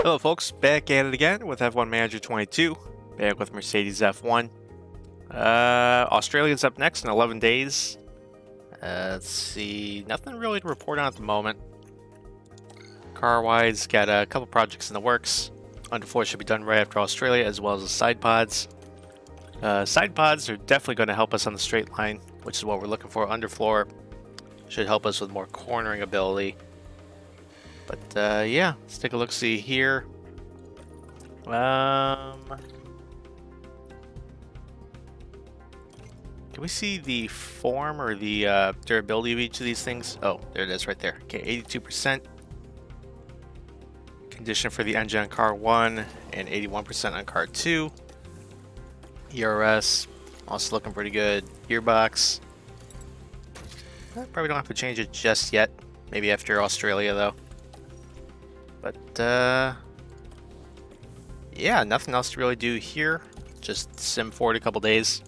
Hello folks, back at it again with F1 Manager 22, back with Mercedes F1. Australia's up next in 11 days. Let's see, nothing really to report on at the moment. Car-wise, got a couple projects in the works. Underfloor should be done right after Australia, as well as the side pods. Side pods are definitely going to help us on the straight line, which is what we're looking for. Underfloor should help us with more cornering ability. But yeah, let's take a look-see here. Can we see the form or the durability of each of these things? Oh, there it is right there. Okay, 82%. Condition for the engine on car 1 and 81% on car 2. ERS, also looking pretty good. Gearbox. Probably don't have to change it just yet. Maybe after Australia, though. But, yeah, nothing else to really do here. Just sim forward a couple days.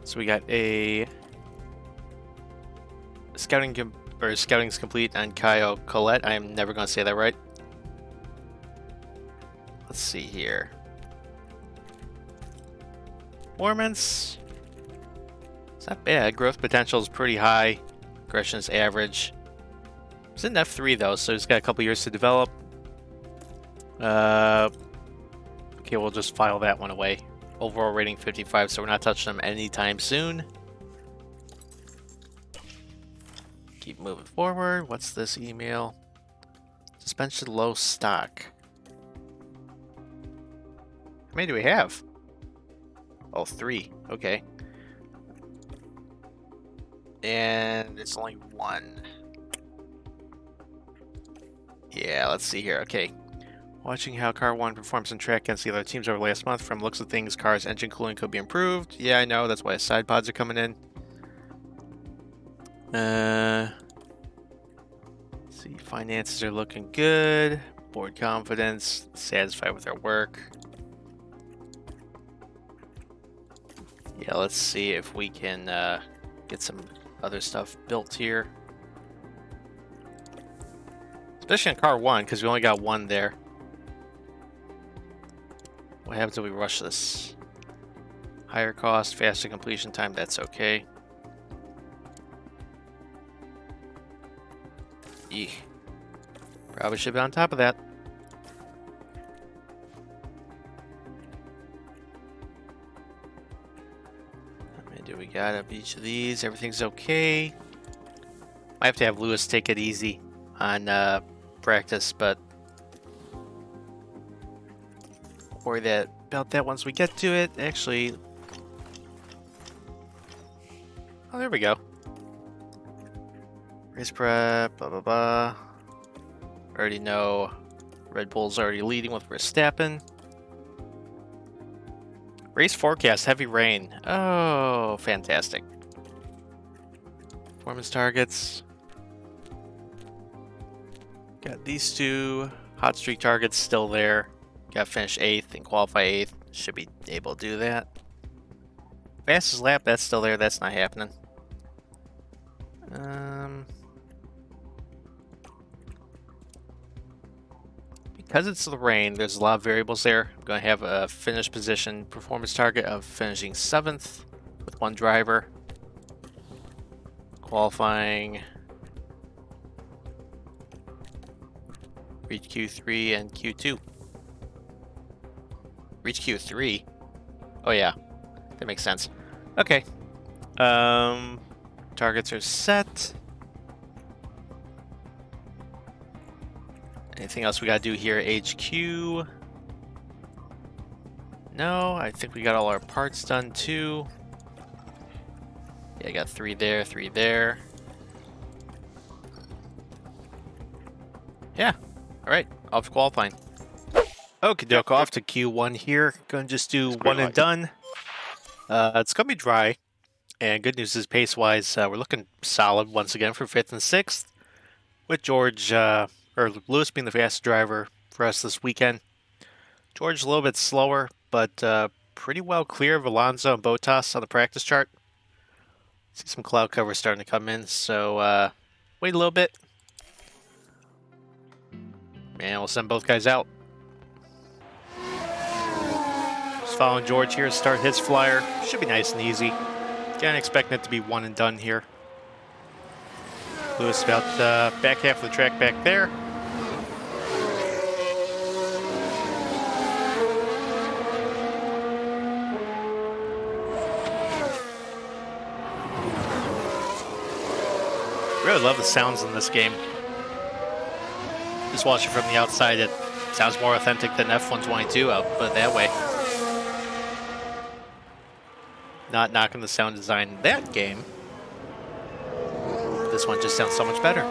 So we got a scouting's complete on Kyle Collette. I am never going to say that right. Let's see here. Performance. It's not bad. Growth potential is pretty high. Aggression is average. It's in F3 though, so he's got a couple years to develop. Okay, we'll just file that one away. Overall rating 55, so we're not touching them anytime soon. Keep moving forward. What's this email? Suspension low stock. How many do we have? Oh, 3. Okay. And it's only 1. Yeah, let's see here. Okay. Watching how Car 1 performs on track against the other teams over last month. From looks of things, car's engine cooling could be improved. Yeah, I know. That's why side pods are coming in. Let's see. Finances are looking good. Board confidence. Satisfied with our work. Yeah, let's see if we can get some other stuff built here. Especially in car 1, because we only got 1 there. What happens if we rush this? Higher cost, faster completion time, that's okay. Eek. Probably should be on top of that. How many do we got of each of these? Everything's okay. Might have to have Lewis take it easy on practice, but worry about that once we get to it. Actually, oh, there we go. Race prep, blah blah blah. Already know Red Bull's already leading with Verstappen. Race forecast, heavy rain. Oh, fantastic. Performance targets. Got these 2 hot streak targets still there. Got to finish 8th and qualify 8th. Should be able to do that. Fastest lap, that's still there. That's not happening. Because it's the rain, there's a lot of variables there. I'm going to have a finish position performance target of finishing 7th with 1 driver. Qualifying. Reach Q3 and Q2. Reach Q3? Oh yeah, that makes sense. Okay. Targets are set. Anything else we gotta do here? HQ? No, I think we got all our parts done too. Yeah, I got 3 there, 3 there. Yeah. Alright, off to qualifying. Okie doke, off to Q1 here. Gonna just do one and done. It's gonna be dry. And good news is pace-wise, we're looking solid once again for 5th and 6th. With George, or Lewis being the fastest driver for us this weekend. George a little bit slower, but pretty well clear of Alonso and Bottas on the practice chart. See some cloud cover starting to come in, so wait a little bit. And we'll send both guys out. Just following George here to start his flyer. Should be nice and easy. Can't expect it to be one and done here. Lewis about the back half of the track back there. Really love the sounds in this game. Just watching from the outside, it sounds more authentic than F122, I'll put it that way. Not knocking the sound design in that game. This one just sounds so much better.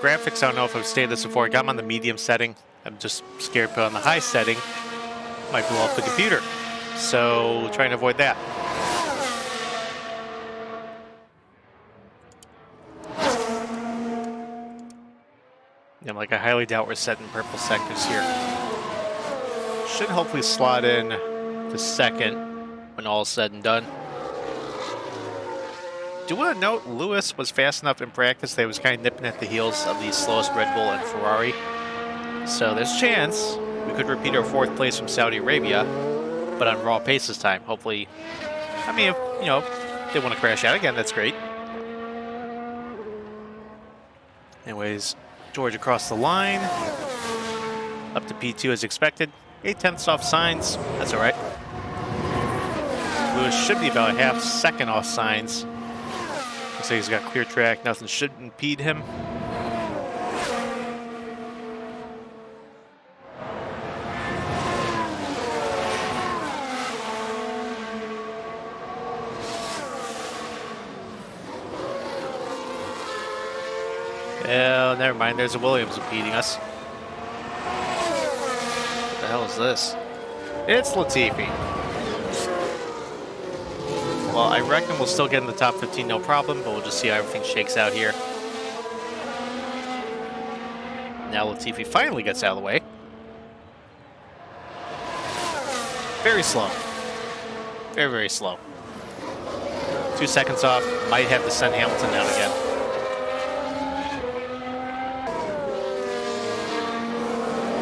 Graphics, I don't know if I've stated this before. I got them on the medium setting. I'm just scared to put on the high setting. Might blow up the computer. So, trying to avoid that. And like I highly doubt we're setting purple sectors here. Should hopefully slot in to second when all is said and done. Do want to note Lewis was fast enough in practice that he was kind of nipping at the heels of the slowest Red Bull and Ferrari. So there's a chance we could repeat our fourth place from Saudi Arabia, but on raw pace this time. Hopefully, I mean, if, you know, they want to crash out again, that's great. Anyways, George across the line, up to P2 as expected. 8/10 off signs, that's all right. Lewis should be about a half second off signs. Looks like he's got clear track, nothing should impede him. Oh, never mind, there's a Williams impeding us. What the hell is this? It's Latifi. Well, I reckon we'll still get in the top 15, no problem, but we'll just see how everything shakes out here. Now Latifi finally gets out of the way. Very slow. Very, very slow. 2 seconds off. Might have to send Hamilton down again.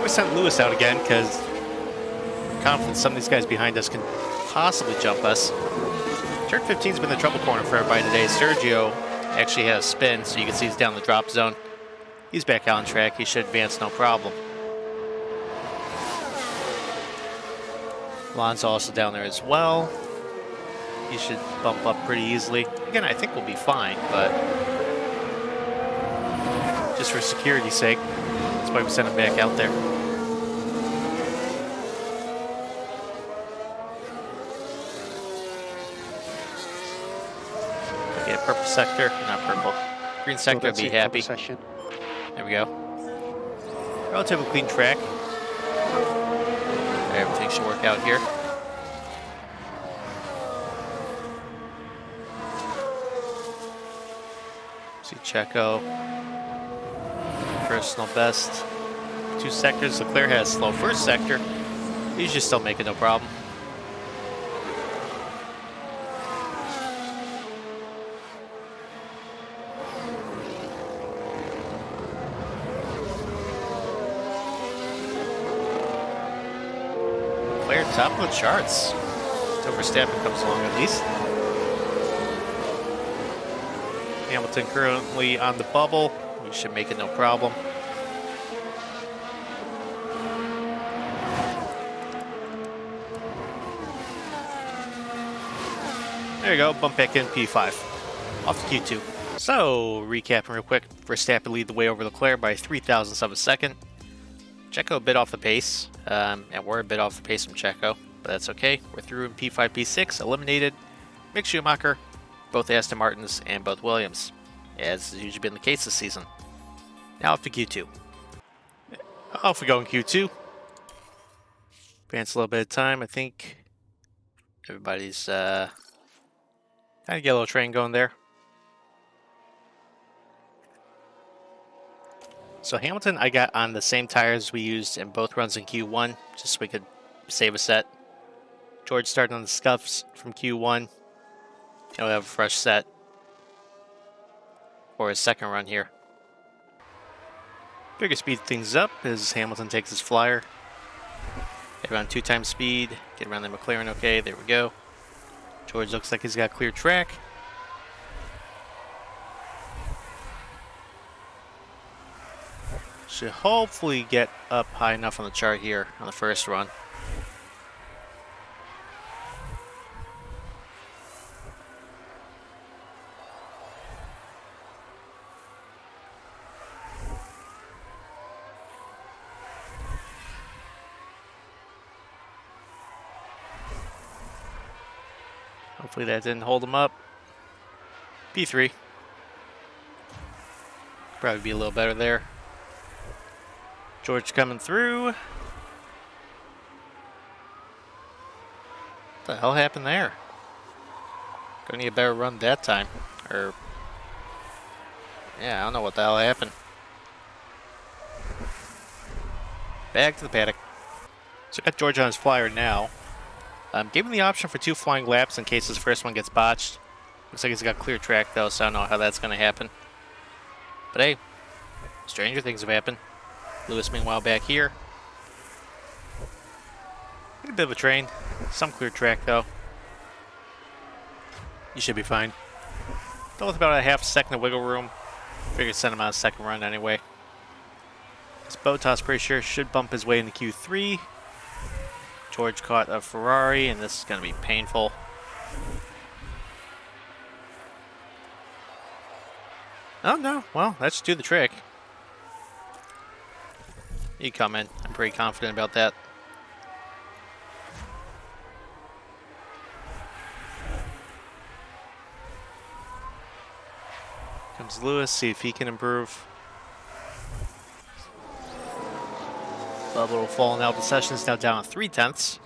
We sent Lewis out again because I'm confident some of these guys behind us can possibly jump us. Turn 15's been the trouble corner for everybody today. Sergio actually had a spin, so you can see he's down the drop zone. He's back on track. He should advance no problem. Alonso also down there as well. He should bump up pretty easily. Again, I think we'll be fine, but just for security's sake, that's why we sent him back out there. Get purple sector, not purple. Green sector would be happy. There we go. Relatively clean track. Everything should work out here. See Checo. Personal best. 2 sectors. Leclerc has slow first sector. He should still make it no problem. Top of the charts. Until Verstappen comes along at least. Hamilton currently on the bubble. We should make it no problem. There you go, bump back in P5. Off to Q2. So, recapping real quick. Verstappen lead the way over Leclerc by 0.003 of a second. Checo a bit off the pace, and we're a bit off the pace from Checo, but that's okay. We're through in P5, P6, eliminated Mick Schumacher, both Aston Martins, and both Williams, as has usually been the case this season. Now up to Q2. Off we go in Q2. Advance a little bit of time. I think everybody's kind of get a little train going there. So Hamilton, I got on the same tires we used in both runs in Q1, just so we could save a set. George started on the scuffs from Q1, and we'll have a fresh set for his second run here. Figure speed things up as Hamilton takes his flyer. Get around 2 times speed. Get around the McLaren okay. There we go. George looks like he's got clear track. Should hopefully get up high enough on the chart here on the first run. Hopefully that didn't hold him up. P3. Probably be a little better there. George coming through. What the hell happened there? Gonna need a better run that time. Or, yeah, I don't know what the hell happened. Back to the paddock. So I got George on his flyer now. Gave him the option for 2 flying laps in case his first one gets botched. Looks like he's got clear track though, so I don't know how that's gonna happen. But hey, stranger things have happened. Lewis, meanwhile, back here. A bit of a train. Some clear track, though. You should be fine. Still with about a half second of wiggle room. Figured send him on a second run anyway. This Bottas pretty sure should bump his way into Q3. George caught a Ferrari, and this is going to be painful. Oh, no. Well, that should do the trick. You come in. I'm pretty confident about that. Comes Lewis, see if he can improve. Bubble falling out. The session's now down 3/10.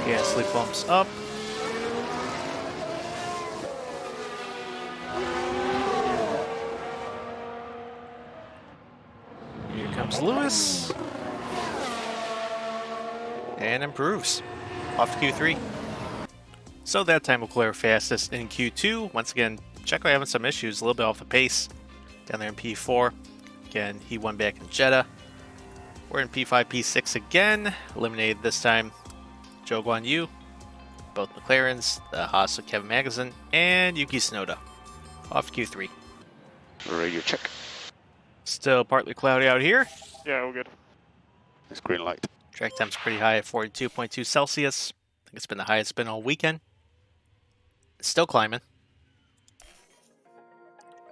Gasly bumps up. Here comes Lewis. And improves. Off to Q3. So that time Leclerc fastest in Q2. Once again, Checo having some issues, a little bit off the pace. Down there in P4. Again, he won back in Jeddah. We're in P5, P6 again. Eliminated this time Zhou Guanyu, both McLarens, the Haas of Kevin Magnussen, and Yuki Tsunoda. Off to Q3. Radio check. Still partly cloudy out here. Yeah, all good. It's green light. Track temp's pretty high at 42.2 Celsius. I think it's been the highest it's been all weekend. It's still climbing.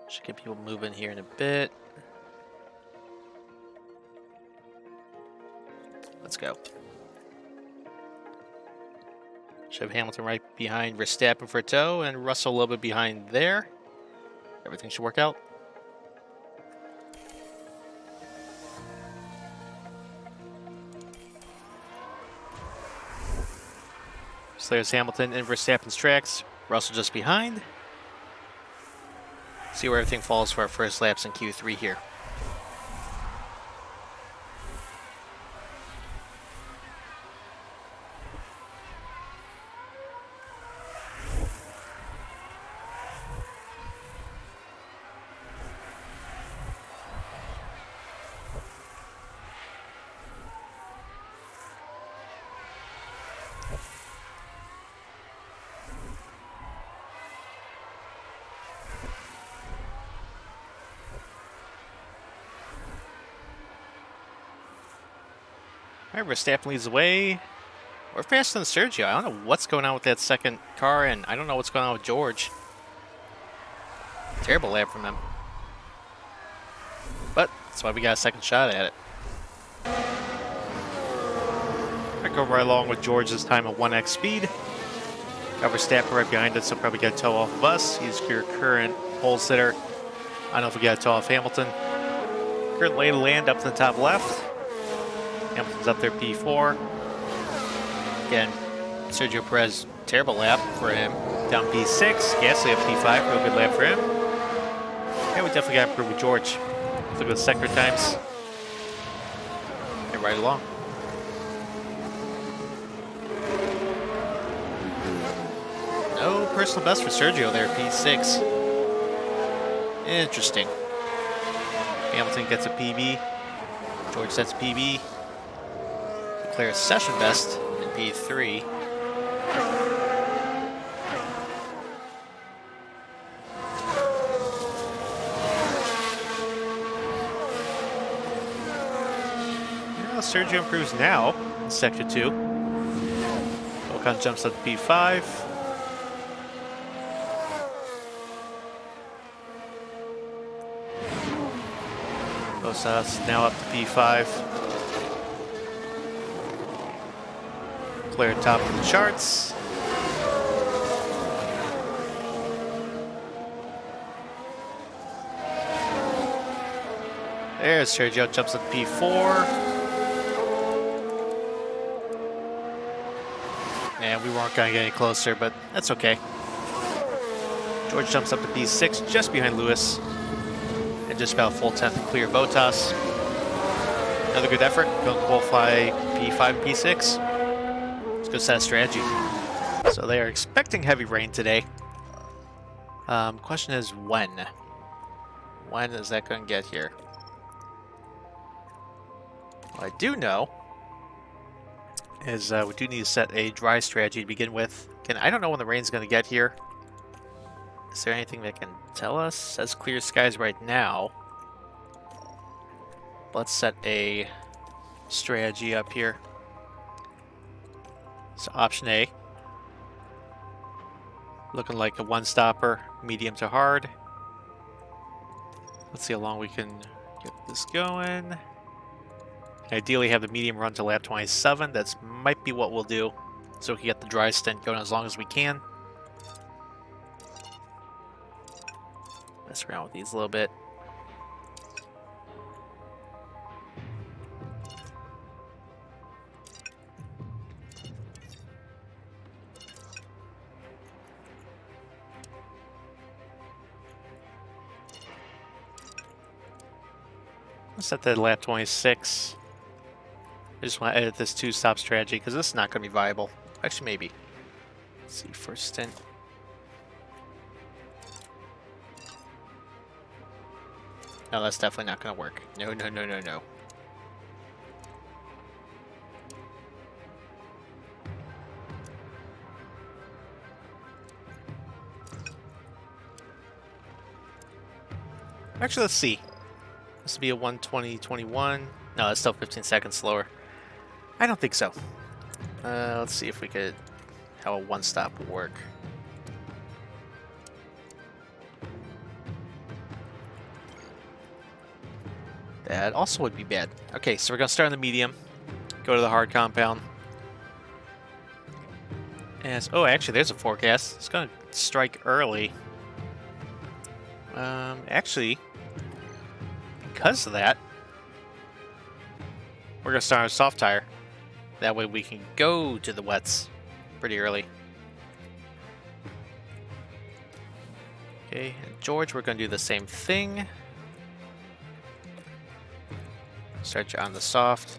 Should get people moving here in a bit. Let's go. Should have Hamilton right behind Verstappen for a tow, and Russell a little bit behind there. Everything should work out. So there's Hamilton in Verstappen's tracks. Russell just behind. See where everything falls for our first laps in Q3 here. Alright, Verstappen leads the way. We're faster than Sergio. I don't know what's going on with that second car, and I don't know what's going on with George. Terrible lap from them. But that's why we got a second shot at it. I go right along with George this time at 1x speed. Got Verstappen right behind us, so probably get a tow off of us. He's your current pole sitter. I don't know if we got a tow off Hamilton. Current lay to land up to the top left. Hamilton's up there P4. Again, Sergio Perez, terrible lap for him. Down P6. Gasly up P5, real good lap for him. And we definitely got to improve with George. Look at the sector times. And right along. personal best for Sergio there, P6. Interesting. Hamilton gets a PB. George sets a PB. Declares session best in P3. Sergio improves now in Sector 2. Ocon jumps up to P5. Bottas now up to P5. Clear top of the charts. There's Sergio, jumps up to P4. And we weren't going to get any closer, but that's okay. George jumps up to P6, just behind Lewis. And just about a full 10th to clear Bottas. Another good effort. Going to qualify P5 and P6. Let's go set a strategy. So they are expecting heavy rain today. Question is when? When is that going to get here? What I do know is we do need to set a dry strategy to begin with. Again, I don't know when the rain's going to get here. Is there anything that can tell us? It says clear skies right now. Let's set a strategy up here. So option A. Looking like a one-stopper, medium to hard. Let's see how long we can get this going. Ideally have the medium run to lap 27. That might be what we'll do. So we can get the dry stint going as long as we can. Mess around with these a little bit. Let's set that lap 26. I just want to edit this two-stop strategy because this is not going to be viable. Actually, maybe. Let's see, first stint. No, that's definitely not going to work. No, no, no, no, no. Actually, let's see. This would be a 1:20:21. No, that's still 15 seconds slower. I don't think so. Let's see if we could how a one-stop would work. That also would be bad. Okay, so we're going to start on the medium. Go to the hard compound. And oh, actually, there's a forecast. It's going to strike early. Actually, because of that, we're going to start on a soft tire. That way we can go to the wets pretty early. Okay, and George, we're going to do the same thing. Start you on the soft.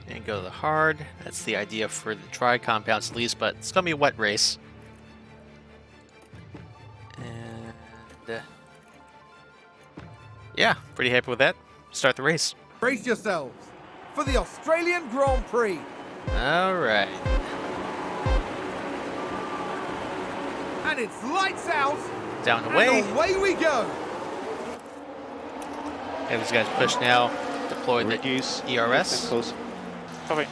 And go to the hard. That's the idea for the dry compounds at least, but it's going to be a wet race. And yeah, pretty happy with that. Start the race. Brace yourselves for the Australian Grand Prix. All right. And it's lights out. Down and away. And away we go. Okay, these guys push now. Deploy the ERS. Close. Copy.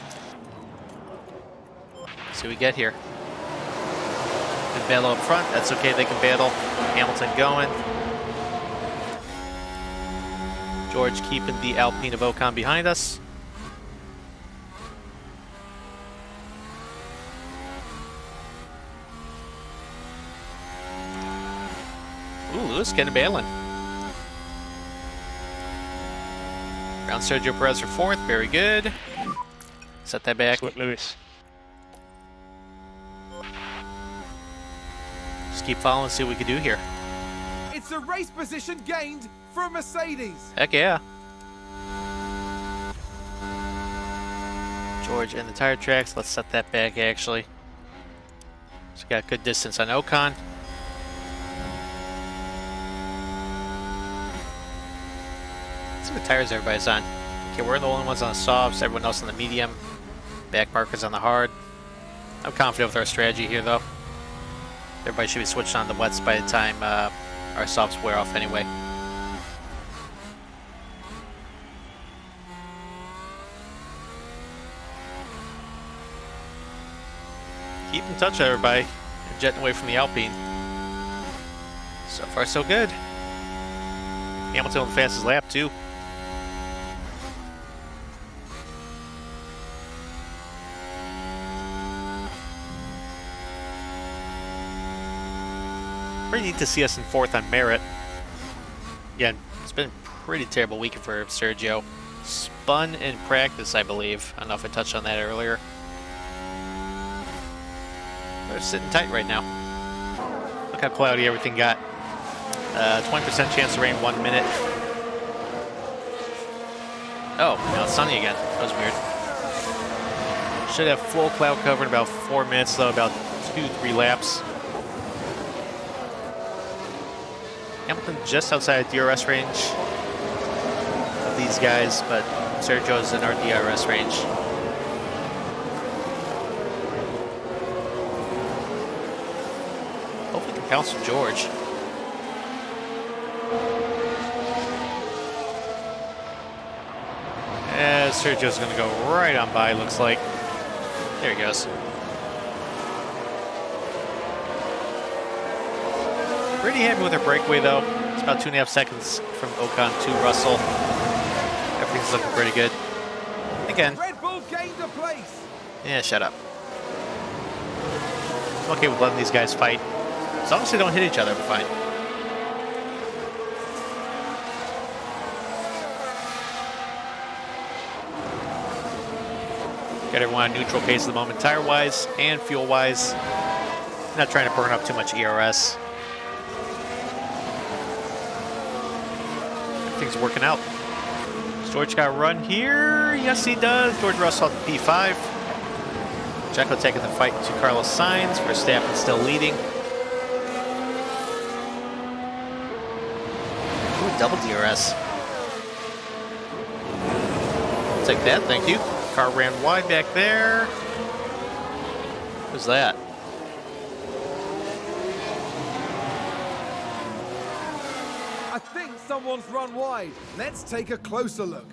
See what we get here. Good battle up front. That's okay. They can battle. Hamilton going. George keeping the Alpine of Ocon behind us. Ooh, Lewis getting battling. Round Sergio Perez for fourth. Very good. Set that back. Slip Lewis. Just keep following and see what we can do here. It's a race position gained for Mercedes. Heck yeah. George in the tire tracks. Let's set that back actually. So we got good distance on Ocon. Let's see what tires everybody's on. Okay, we're the only ones on the softs, everyone else on the medium. Back markers on the hard. I'm confident with our strategy here though. Everybody should be switched on the wets by the time our softs wear off anyway. Keep in touch, everybody. You're jetting away from the Alpine. So far, so good. Hamilton on the fastest lap, too. Pretty neat to see us in fourth on merit. Again, it's been a pretty terrible weekend for Sergio. Spun in practice, I believe. I don't know if I touched on that earlier. They're sitting tight right now. Look how cloudy everything got. 20% chance of rain 1 minute. Oh, now it's sunny again. That was weird. Should have full cloud cover in about 4 minutes, though, about 2-3 laps. Hamilton just outside DRS range of these guys, but Sergio's in our DRS range. Hopefully we can pounce with George. Sergio's going to go right on by, looks like. There he goes. Pretty happy with our breakaway, though. It's about 2.5 seconds from Ocon to Russell. Everything's looking pretty good. Again. Red Bull gained a place. Yeah, shut up. I'm okay with letting these guys fight. As long as they don't hit each other, we're fine. Got everyone on neutral pace at the moment, tire-wise and fuel-wise. Not trying to burn up too much ERS. Everything's working out. Does George got a run here? Yes, he does. George Russell at the P5. Checo taking the fight to Carlos Sainz. Verstappen still leading. Ooh, double DRS. I'll take that, thank you. Car ran wide back there. Who's that? I think someone's run wide. Let's take a closer look.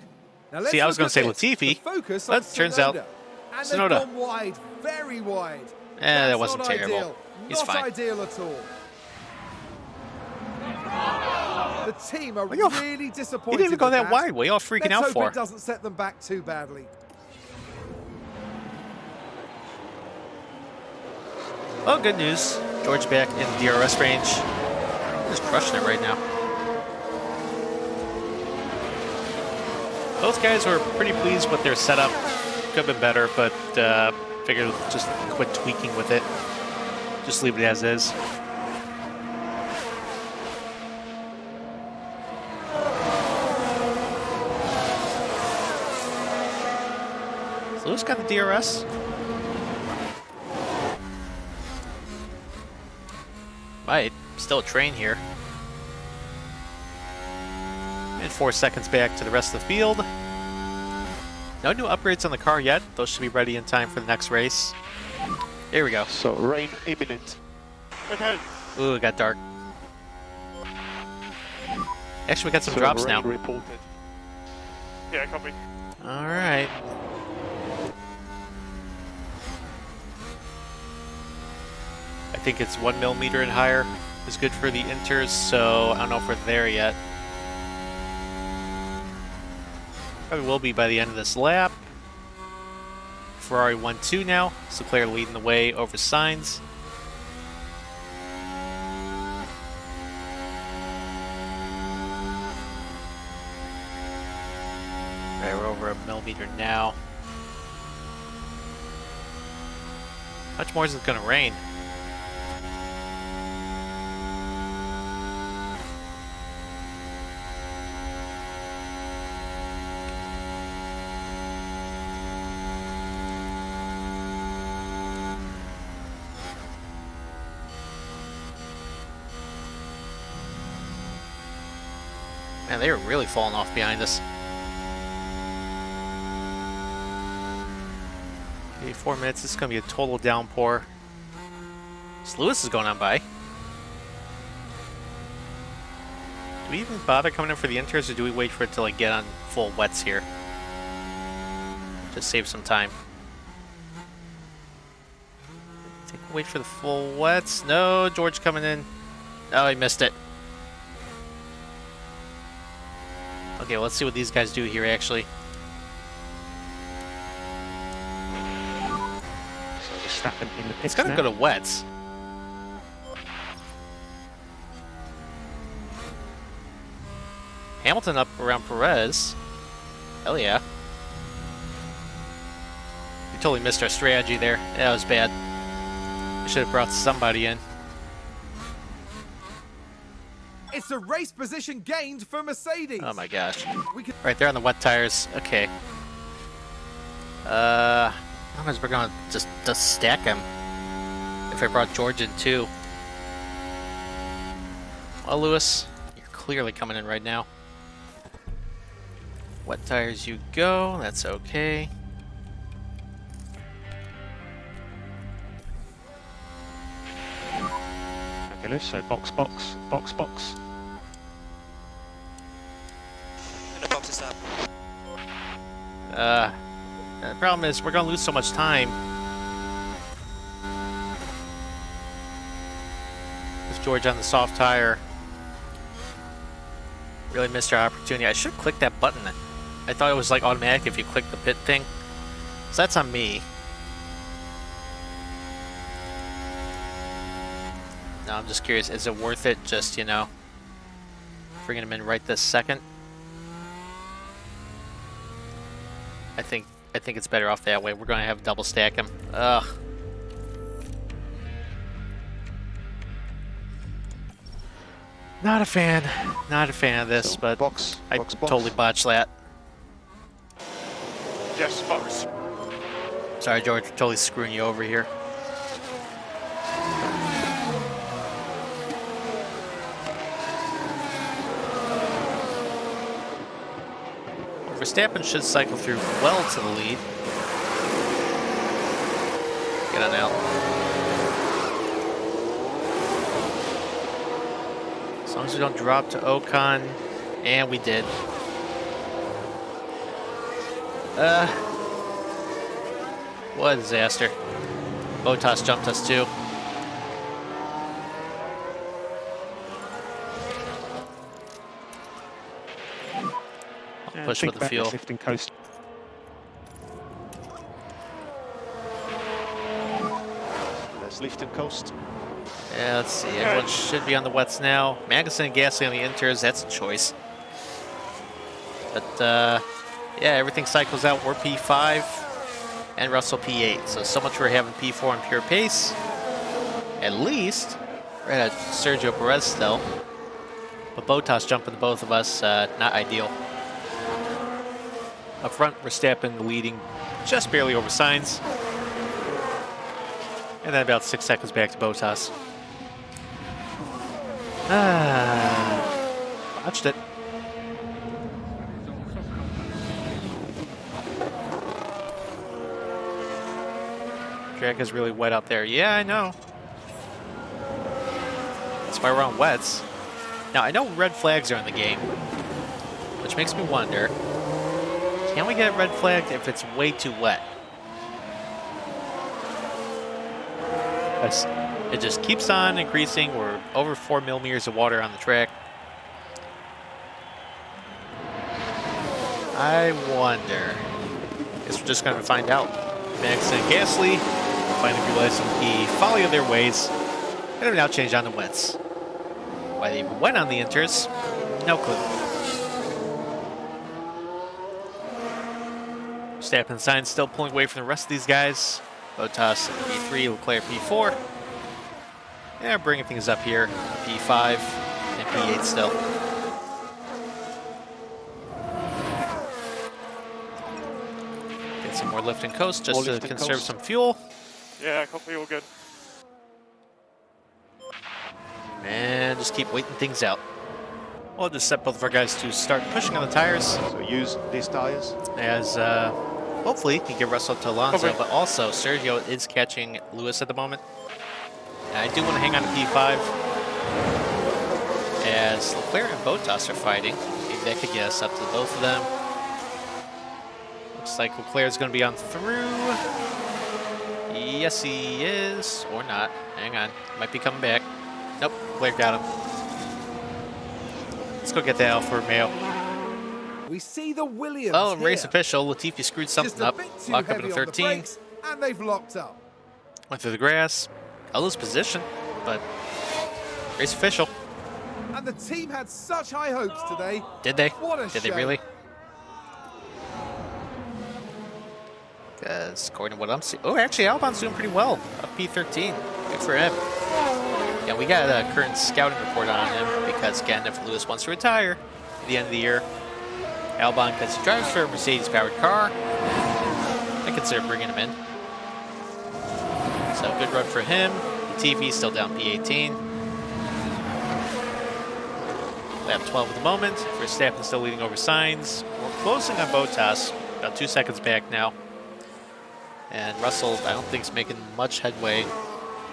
Now let's See, I was look going to at say this. Latifi, The focus on but turns out Tsunoda. And Tsunoda. they've gone wide, very wide. That That's wasn't not terrible. Ideal. He's not fine. ideal at all. The team are Well, really He disappointed. didn't even go with that wide. What are y'all freaking Let's out hope for? it doesn't set them back too badly. Well, good news. George back in DRS range. Just crushing it right now. Both guys were pretty pleased with their setup. Could have been better, but figured just quit tweaking with it. Just leave it as is. So Lewis got the DRS. Right, still a train here. And 4 seconds back to the rest of the field. No new upgrades on the car yet. Those should be ready in time for the next race. Here we go. So rain imminent. Okay. Ooh, it got dark. Actually, we got some So drops rain now. reported. Yeah, copy. All right. I think it's 1 millimeter and higher is good for the inters, so I don't know if we're there yet. Probably will be by the end of this lap. Ferrari 1-2 now, so Leclerc leading the way over Sainz. Alright, we're over 1 millimeter now. How much more is it going to rain? Man, they were really falling off behind us. Okay, 4 minutes. This is going to be a total downpour. So Lewis is going on by. Do we even bother coming in for the inters, or do we wait for it to like get on full wets here? Just save some time. Wait for the full wets. No, George coming in. Oh, he missed it. Okay, well, let's see what these guys do here, actually. So we stack them in the pits It's gonna now. go to wets. Hamilton up around Perez. Hell yeah. We totally missed our strategy there. That was bad. We should have brought somebody in. It's a race position gained for Mercedes. Oh my gosh. We can Right there on the wet tires. Okay. How much we're gonna just stack him if I brought George in too. Well, Lewis, you're clearly coming in right now. Wet tires you go. That's okay. Okay, Lewis, so box, box, box, box. And the box is up. The problem is we're gonna lose so much time with George on the soft tire. Really missed our opportunity. I should have clicked that button. I thought it was like automatic if you click the pit thing. So that's on me. No, I'm just curious, is it worth it just, you know, bringing him in right this second? I think it's better off that way. We're going to have double stack him. Ugh. Not a fan. Not a fan of this, but box, I box, box. totally botched that. Yes, box. Sorry, George, totally screwing you over here. Verstappen should cycle through well to the lead. Get on out. As long as we don't drop to Ocon, and we did. What a disaster. Bottas jumped us too. Push think with the about fuel. this lifting coast. Let's lift and coast. Yeah, let's see. Everyone should be on the wets now. Magnussen and Gasly on the inters. That's a choice. But, yeah, everything cycles out. We're P5 and Russell P8. So much for having P4 on pure pace. At least, we're at Sergio Perez still. But Bottas jumping to both of us, not ideal. Up front, Verstappen leading just barely over Sainz. And then about 6 seconds back to Bottas. Watched it. Track is really wet out there. Yeah, I know. That's why we're on wets. Now, I know red flags are in the game, which makes me wonder, can we get red flagged if it's way too wet? It just keeps on increasing. We're over 4 millimeters of water on the track. I wonder. Guess we're just going to find out. Max and Gasly finally realizing the folly of their ways and have now changed on the wets. Why they even went on the inters, no clue. Verstappen and Sainz still pulling away from the rest of these guys. Bottas P3, Leclerc P4. Yeah, bringing things up here. P5 and P8 still. Get some more lift and coast just to conserve some fuel. Yeah, copy, all good. And just keep waiting things out. We'll just set both of our guys to start pushing on the tires, So use these tyres. as hopefully he can get Russell up to Alonso, Okay. but also Sergio is catching Lewis at the moment. And I do want to hang on to P5, as Leclerc and Bottas are fighting. Maybe that could get us up to both of them. Looks like Leclerc's going to be on through. Yes, he is. Or not. Hang on. Might be coming back. Nope. Leclerc got him. Let's go get that Alfa Romeo. We see the Williams Oh, and race here. official. Latifi screwed something Just a up. bit too Locked up heavy in on the 13. brakes, and they've locked up. Went through the grass. Got lose position, but race official. And the team had such high hopes today. Did they? What a Did they shame. really? Because according to what I'm seeing, oh, actually, Albon's doing pretty well. Up P13. Good for him. Yeah, we got a current scouting report on him because again, if Lewis wants to retire at the end of the year, Albon, because he drives for a Mercedes-powered car, I consider bringing him in. So good run for him. Latifi still down P18. Lap 12 at the moment. Verstappen still leading over Sainz. We're closing on Bottas. About 2 seconds back now. And Russell, I don't think, is making much headway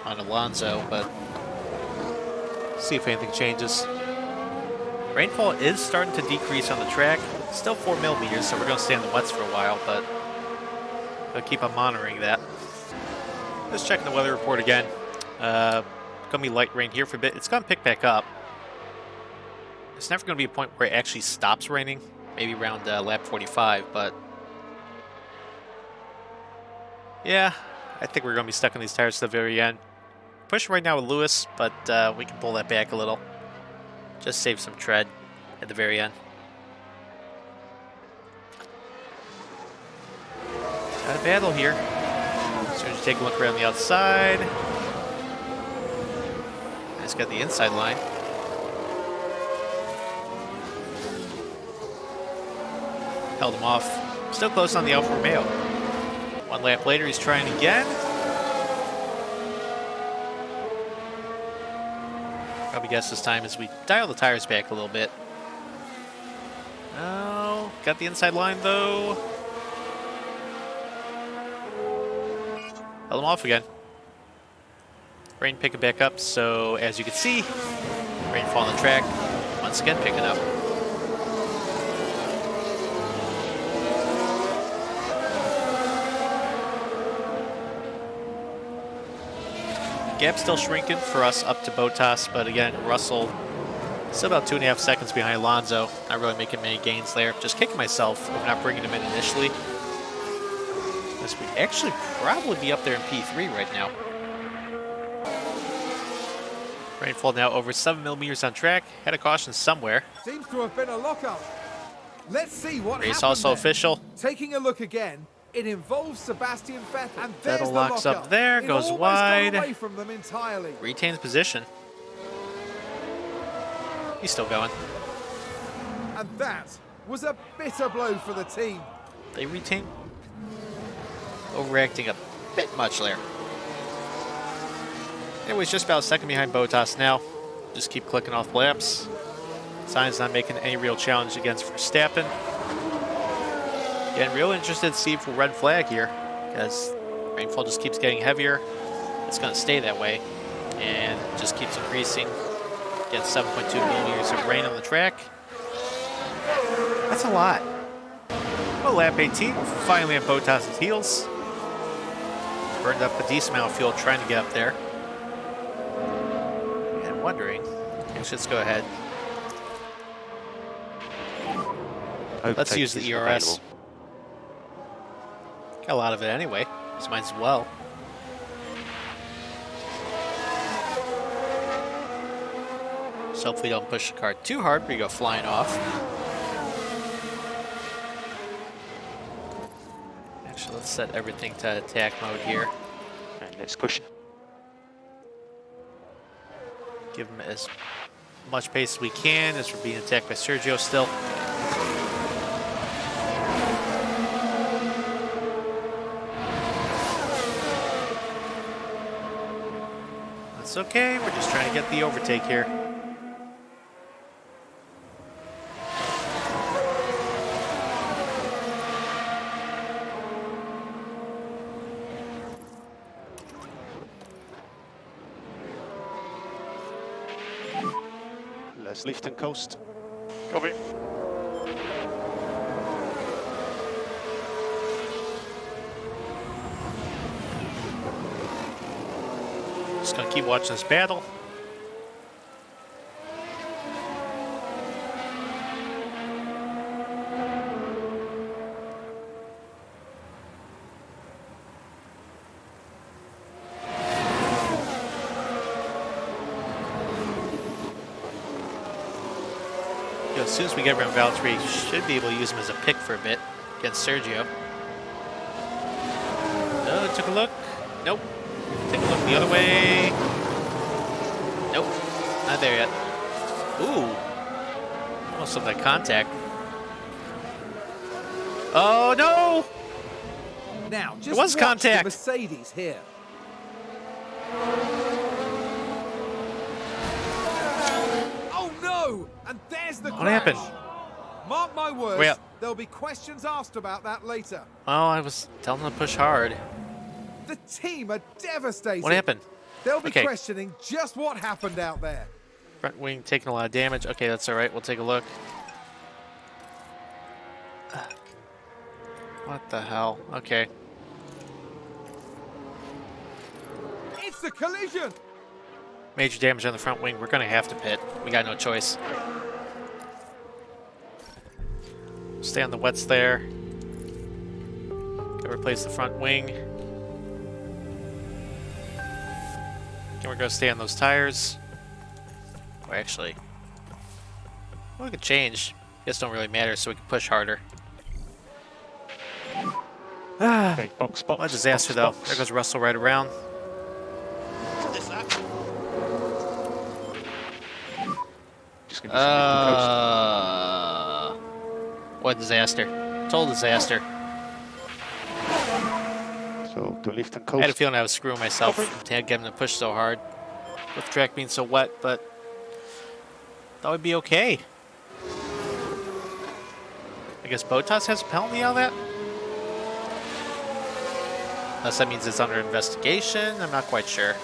on Alonso, but see if anything changes. Rainfall is starting to decrease on the track. Still 4 millimeters, so we're going to stay in the wets for a while, but we'll keep on monitoring that. Just checking the weather report again. Going to be light rain here for a bit. It's going to pick back up. It's never going to be a point where it actually stops raining. Maybe around lap 45, but yeah, I think we're going to be stuck in these tires to the very end. Pushing right now with Lewis, but we can pull that back a little. Just save some tread at the very end. Got a battle here. As soon as you take a look around the outside. It's got the inside line. Held him off. Still close on the Alfa Romeo. 1 lap later, he's trying again. Probably guess this time as we dial the tires back a little bit. Oh, got the inside line though. Held him off again. Rain picking back up, so as you can see, rainfall on the track once again picking up. Gap's still shrinking for us up to Bottas, but again, Russell still about 2.5 seconds behind Alonso. Not really making many gains there. Just kicking myself of not bringing him in initially. This would actually probably be up there in P3 right now. Rainfall now over 7 millimeters on track. Had a caution somewhere. Seems to have been a lockup. Let's see what Race happened also there. official. Taking a look again, it involves Sebastian Vettel. And there's Vettel the locks lockup. up there, It goes almost wide. got away from them entirely. Retains position. He's still going. And that was a bitter blow for the team. They retain. Overreacting a bit much there. Anyways, just about a second behind Bottas now. Just keep clicking off laps. Sainz not making any real challenge against Verstappen. Again, real interested to see if we'll red flag here, because rainfall just keeps getting heavier. It's going to stay that way, and just keeps increasing. Get 7.2 millimeters of rain on the track. That's a lot. Well, lap 18, we're finally on Bottas' heels. Burned up a decent amount of fuel trying to get up there. And wondering, actually, let's go ahead. Let's use the ERS. Got a lot of it anyway, so might as well. So hopefully don't push the car too hard where you go flying off. Actually, let's set everything to attack mode here. And let's push. Give him as much pace as we can as we're being attacked by Sergio still. That's okay, we're just trying to get the overtake here. Let's lift and coast. Copy. Just gonna keep watching this battle. As soon as we get around Valtteri, should be able to use him as a pick for a bit against Sergio. Oh, took a look. Nope. Take a look the other way. Nope. Not there yet. Ooh. Almost looked like contact. Oh, no! Now, just It was watch contact. the Mercedes here. Oh no! And there's the What crash. happened? Mark my words, Wait. there'll be questions asked about that later. Well, I was telling them to push hard. The team are devastated. What happened? They'll be Okay. questioning just what happened out there. Front wing taking a lot of damage. Okay, that's all right. We'll take a look. What the hell? Okay. It's a collision. Major damage on the front wing. We're going to have to pit. We got no choice. Stay on the wets there. Gotta replace the front wing. Then we're going to stay on those tires. Or actually, well, we could change. Guess don't really matter, so we can push harder. Okay, box, box. What a disaster, box, though. box. There goes Russell right around. This lap. Just gonna lift and What a disaster. Total disaster. coast. So to lift and I had a coast. feeling I was screwing myself to get him to push so hard with the track being so wet, but that would be okay. I guess Bottas has a penalty on that? Unless that means it's under investigation, I'm not quite sure.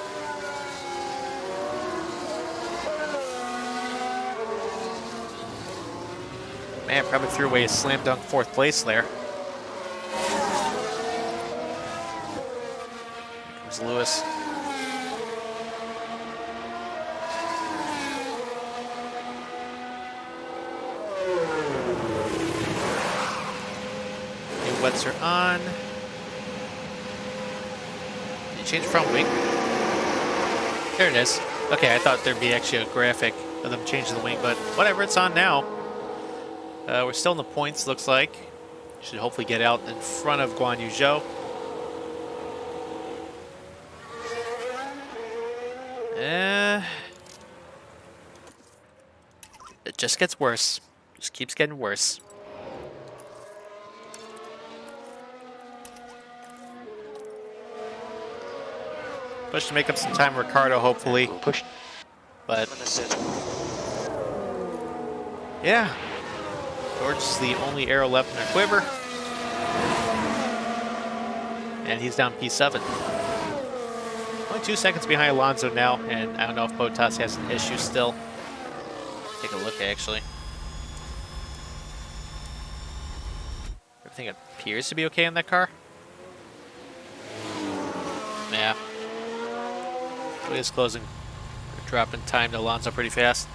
Man, probably threw away a slam dunk 4th place there. Here comes Lewis. New wets are on. Did you change front wing? There it is. Okay, I thought there'd be actually a graphic of them changing the wing, but whatever, it's on now. We're still in the points, looks like. Should hopefully get out in front of Guan Yu Zhou. It just gets worse. Just keeps getting worse. Push to make up some time, Ricardo, hopefully. Push. But Understood. yeah, George is the only arrow left in their quiver. And he's down P7. Only 2 seconds behind Alonso now, and I don't know if Bottas has an issue still. Take a look, actually. Everything appears to be okay in that car. Yeah. It is closing. We're dropping time to Alonso pretty fast.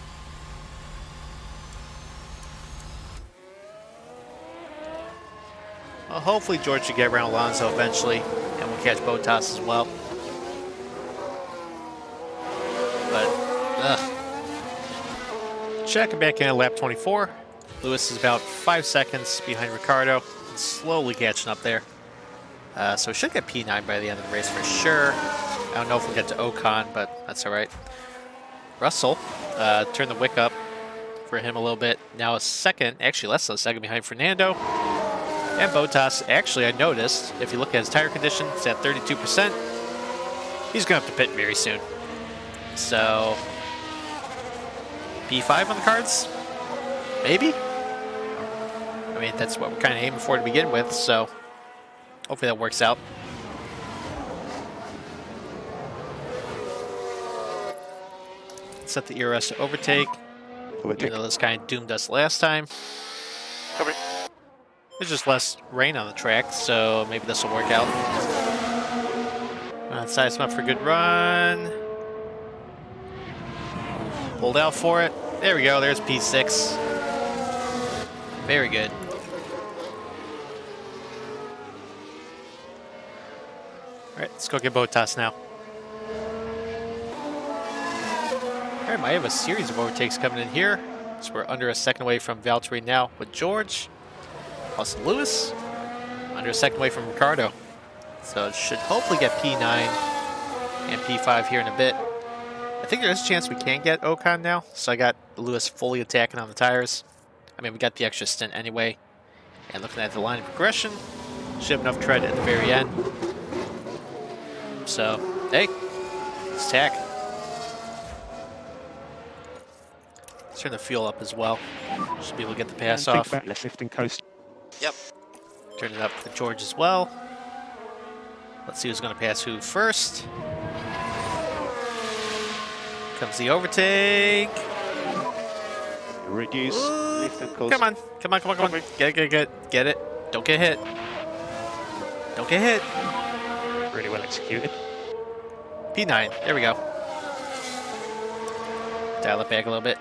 Well, hopefully George should get around Alonso eventually, and we'll catch Bottas as well. But, checking back in at lap 24. Lewis is about 5 seconds behind Ricardo, and slowly catching up there. So we should get P9 by the end of the race for sure. I don't know if we'll get to Ocon, but that's all right. Russell turned the wick up for him a little bit. Now a second, actually less than a second behind Fernando. And Bottas, actually, I noticed, if you look at his tire condition, it's at 32%. He's going to have to pit very soon. So, P5 on the cards? Maybe? I mean, that's what we're kind of aiming for to begin with, so hopefully that works out. Set the ERS to overtake. Even though this kind of doomed us last time. Copy. There's just less rain on the track, so maybe this will work out. Size him up for a good run. Hold out for it. There we go. There's P6. Very good. All right, let's go get Bottas now. All right, might have a series of overtakes coming in here. So we're under a second away from Valtteri now with George. Plus Lewis. Under a second away from Ricardo. So it should hopefully get P9 and P5 here in a bit. I think there is a chance we can get Ocon now. So I got Lewis fully attacking on the tires. I mean, we got the extra stint anyway. And looking at the line of progression, should have enough tread at the very end. So, hey, let's tack. Let's turn the fuel up as well. Should be able to get the pass Think off. about less lifting coast. Yep. Turn it up for George as well. Let's see who's going to pass who first. Comes the overtake. Reduce lift and coast. Come on, come on, come on, come on. Get it. Don't get hit. Don't get hit. Really well executed. P9, there we go. Dial it back a little bit.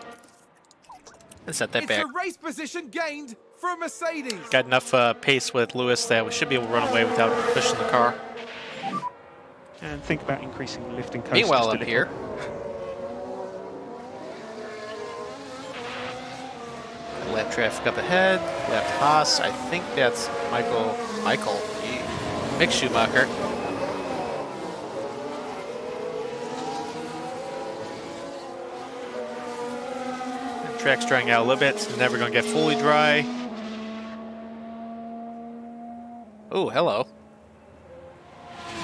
And set that It's back. a race position gained for Mercedes. Got enough pace with Lewis that we should be able to run away without pushing the car. And think about increasing the lifting coast. Meanwhile, just a up little. here, left traffic up ahead, left Haas. I think that's Mick Schumacher. The track's drying out a little bit. It's never going to get fully dry. Oh, hello.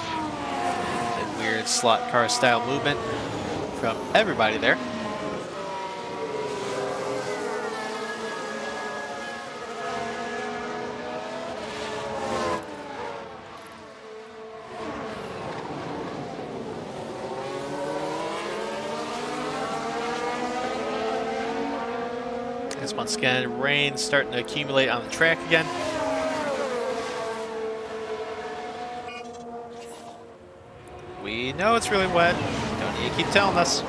That weird slot car style movement from everybody there. As once again, rain starting to accumulate on the track again. We know it's really wet. Don't need to keep telling us.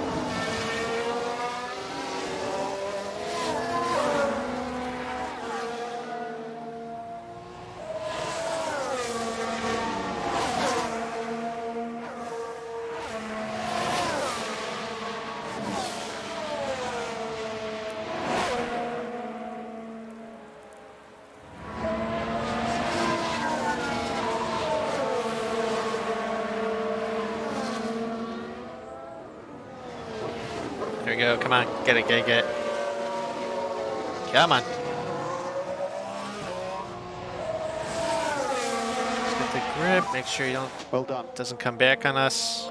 There we go. Come on. Get it, get it, get it. Come on. Let's get the grip. Make sure you don't Well done. doesn't come back on us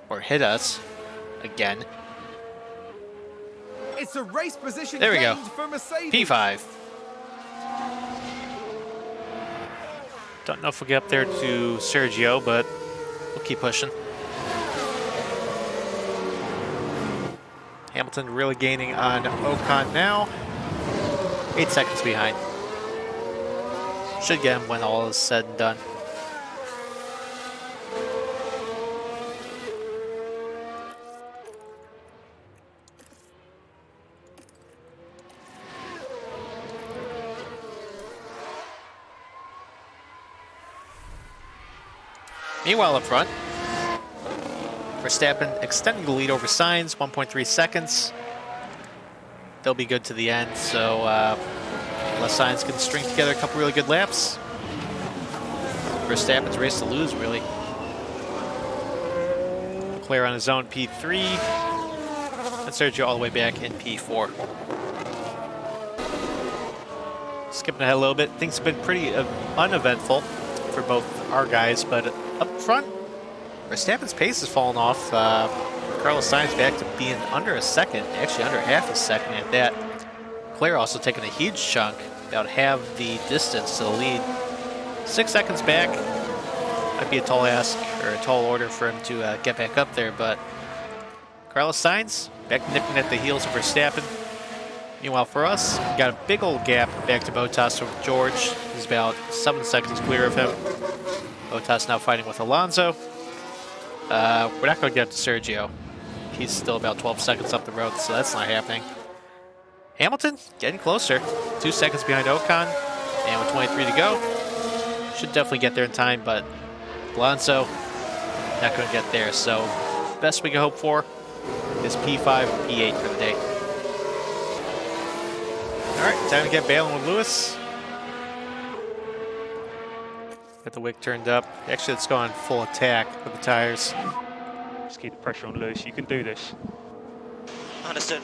or hit us again. It's a race position There we go. gained for Mercedes. P5. Don't know if we'll get up there to Sergio, but we'll keep pushing. Hamilton really gaining on Ocon now. 8 seconds behind. Should get him when all is said and done. Meanwhile up front, Verstappen extending the lead over Sainz, 1.3 seconds. They'll be good to the end, so unless Sainz can string together a couple really good laps, Verstappen's race to lose, really. Leclerc on his own P3, and Sergio all the way back in P4. Skipping ahead a little bit, things have been pretty uneventful for both our guys, but up front, Verstappen's pace has fallen off. Carlos Sainz back to being under a second, actually under half a second at that. Leclerc also taking a huge chunk, about half the distance to the lead. 6 seconds back. Might be a tall ask or a tall order for him to get back up there, but Carlos Sainz back nipping at the heels of Verstappen. Meanwhile, for us, we got a big old gap back to Bottas with George. He's about 7 seconds clear of him. Bottas now fighting with Alonso. We're not going to get up to Sergio. He's still about 12 seconds up the road, so that's not happening. Hamilton getting closer. 2 seconds behind Ocon. And with 23 to go, should definitely get there in time, but Alonso not going to get there. So best we can hope for is P5 or P8 for the day. All right, time to get bailing with Lewis. Got the wick turned up. Actually, let's go on full attack with the tires. Just keep the pressure on Lewis. You can do this. Understood.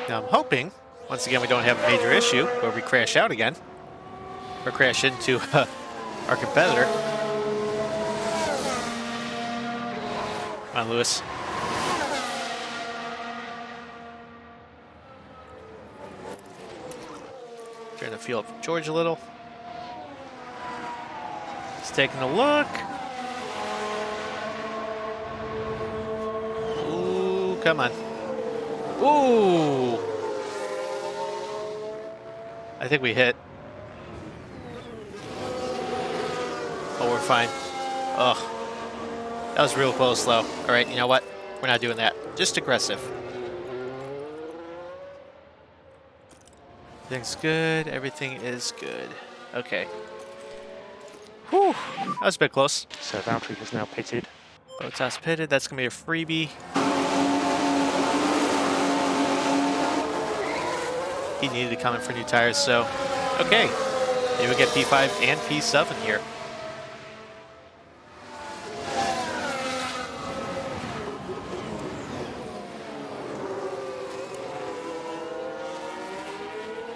Now I'm hoping, once again, we don't have a major issue where we crash out again. Or crash into our competitor. Come on, Lewis. Trying to feel up for George a little. He's taking a look. Ooh, come on. Ooh. I think we hit. Oh, we're fine. Ugh. That was real close, though. All right, you know what? We're not doing that. Just aggressive. Everything's good. Everything is good. Okay. Whew. That was a bit close. So Valtteri has now pitted. Bottas pitted. That's going to be a freebie. He needed to come in for new tires, so okay. Maybe we'll get P5 and P7 here.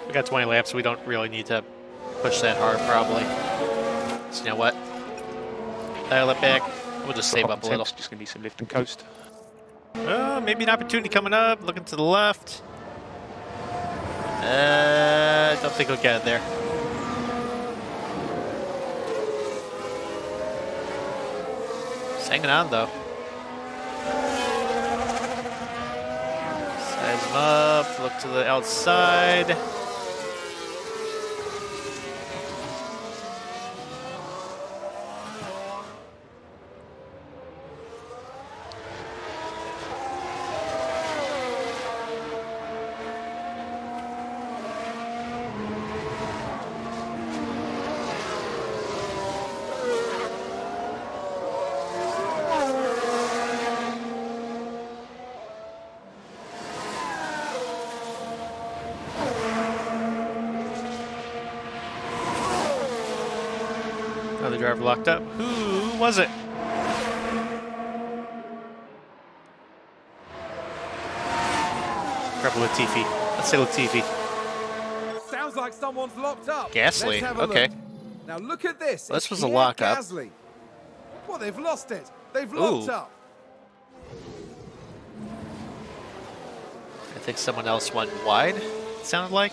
We got 20 laps, so we don't really need to push that hard, probably. So you know what? Dial it back. We'll just save up a little. Just gonna be some lift and coast. Maybe an opportunity coming up. Looking to the left. Don't think we'll get it there. Just hanging on, though. Size him up. Look to the outside. Another driver locked up. Who was it? Probably Latifi. Let's say Latifi. Sounds like someone's locked up. Gasly, Let's have a okay. look. Now look at this. This It's was a Pierre lockup. Gasly. Well, they've lost it. They've locked Ooh. up. I think someone else went wide, it sounded like.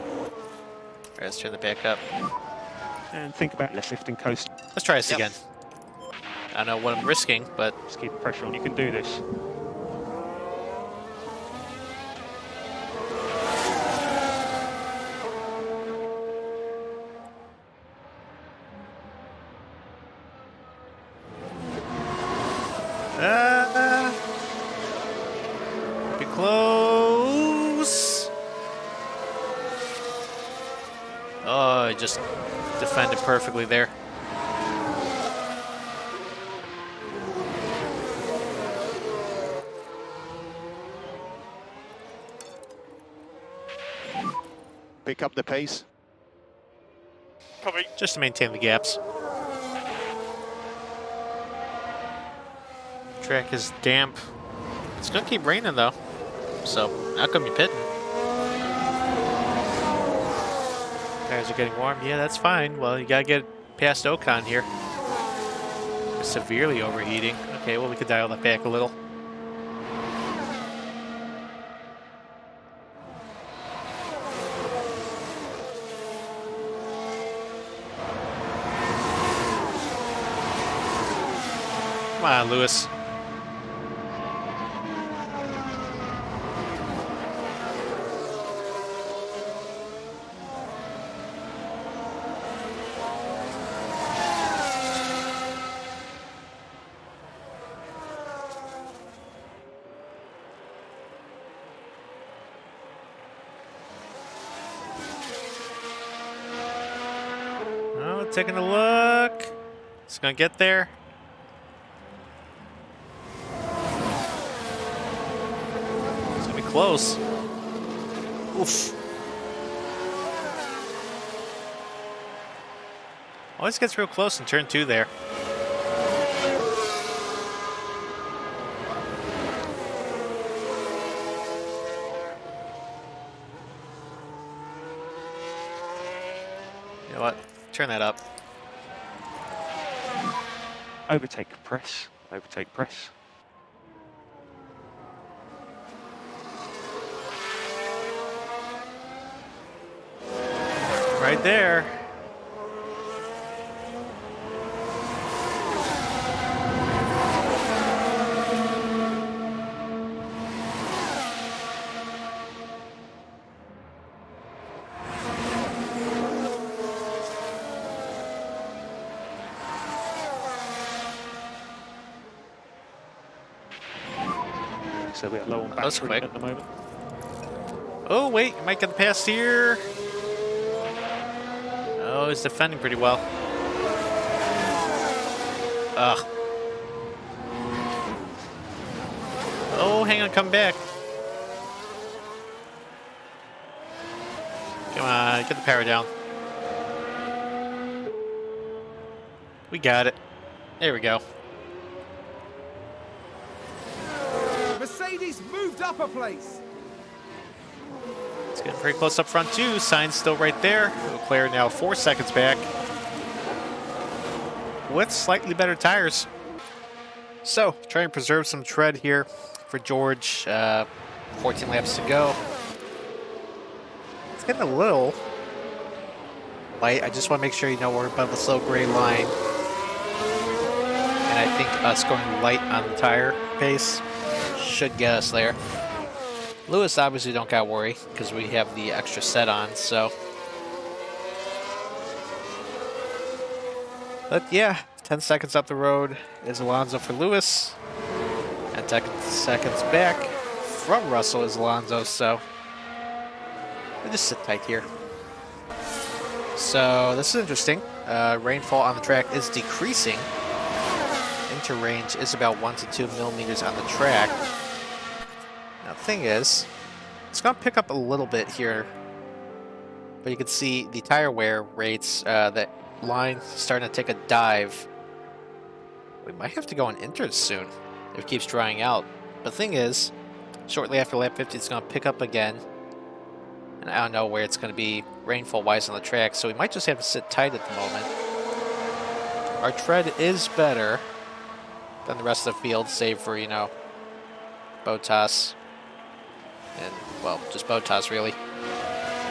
All right, let's turn the back up. And think about less lift and coast. Let's try this again. I don't know what I'm risking, but Just keep the pressure on. You can do this. be close. Oh, I just defended perfectly there. Pick up the pace. Copy. Just to maintain the gaps. Track is damp. It's gonna keep raining though, so not gonna be pitting. Tires are getting warm. Yeah, that's fine. Well, you gotta get past Ocon here. Severely overheating. Okay, well we could dial that back a little. Come on, Lewis. taking a look. It's gonna get there. It's gonna be close. Oof. Always gets real close in turn 2 there. You know what? Turn that up. Overtake, press. Overtake, press. Right there. So we're low on That was battery quick. at the moment. Oh, wait. Might get the pass here. Oh, he's defending pretty well. Ugh. Oh, hang on. Come back. Come on. Get the power down. We got it. There we go. Mercedes moved up a place. It's getting pretty close up front, too. Sainz still right there. Leclerc now 4 seconds back. With slightly better tires. So, trying to preserve some tread here for George. 14 laps to go. It's getting a little light. I just want to make sure you know we're above the slow gray line. And I think us going light on the tire pace should get us there. Lewis obviously don't gotta worry because we have the extra set on, so. But yeah, 10 seconds up the road is Alonso for Lewis. And 10 seconds back from Russell is Alonso, so we'll just sit tight here. So this is interesting. Rainfall on the track is decreasing. Inter-range is about 1 to 2 millimeters on the track. Now, the thing is, it's going to pick up a little bit here, but you can see the tire wear rates, that line starting to take a dive. We might have to go on inters soon if it keeps drying out. But the thing is, shortly after lap 50, it's going to pick up again, and I don't know where it's going to be rainfall-wise on the track, so we might just have to sit tight at the moment. Our tread is better than the rest of the field, save for, you know, Bottas. And, well, just Bottas, really.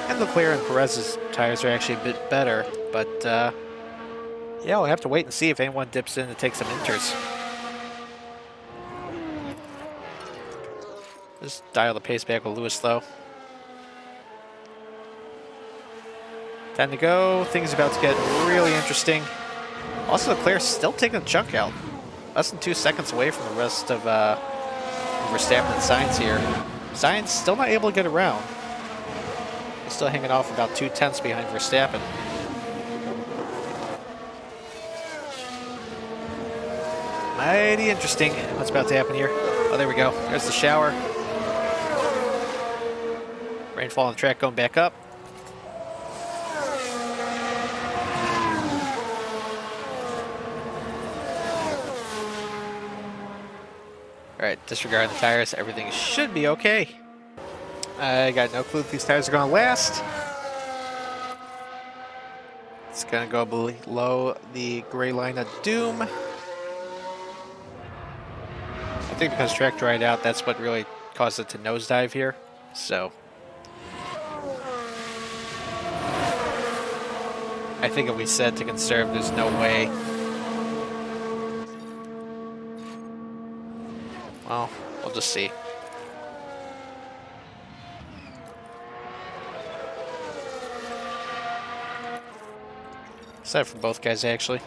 And Leclerc and Perez's tires are actually a bit better, but, yeah, we'll have to wait and see if anyone dips in to take some inters. Just dial the pace back with Lewis, though. Time to go. Things about to get really interesting. Also, Leclerc's still taking a chunk out. Less than 2 seconds away from the rest of Verstappen and Sainz here. Sainz still not able to get around. He's still hanging off about 2/10 behind Verstappen. Mighty interesting what's about to happen here. Oh, there we go. There's the shower. Rainfall on the track going back up. Alright, disregard the tires. Everything should be okay. I got no clue if these tires are going to last. It's going to go below the gray line of doom. I think because track dried out, that's what really caused it to nosedive here. So I think if we said to conserve, there's no way. Well, we'll just see. Except for both guys, actually.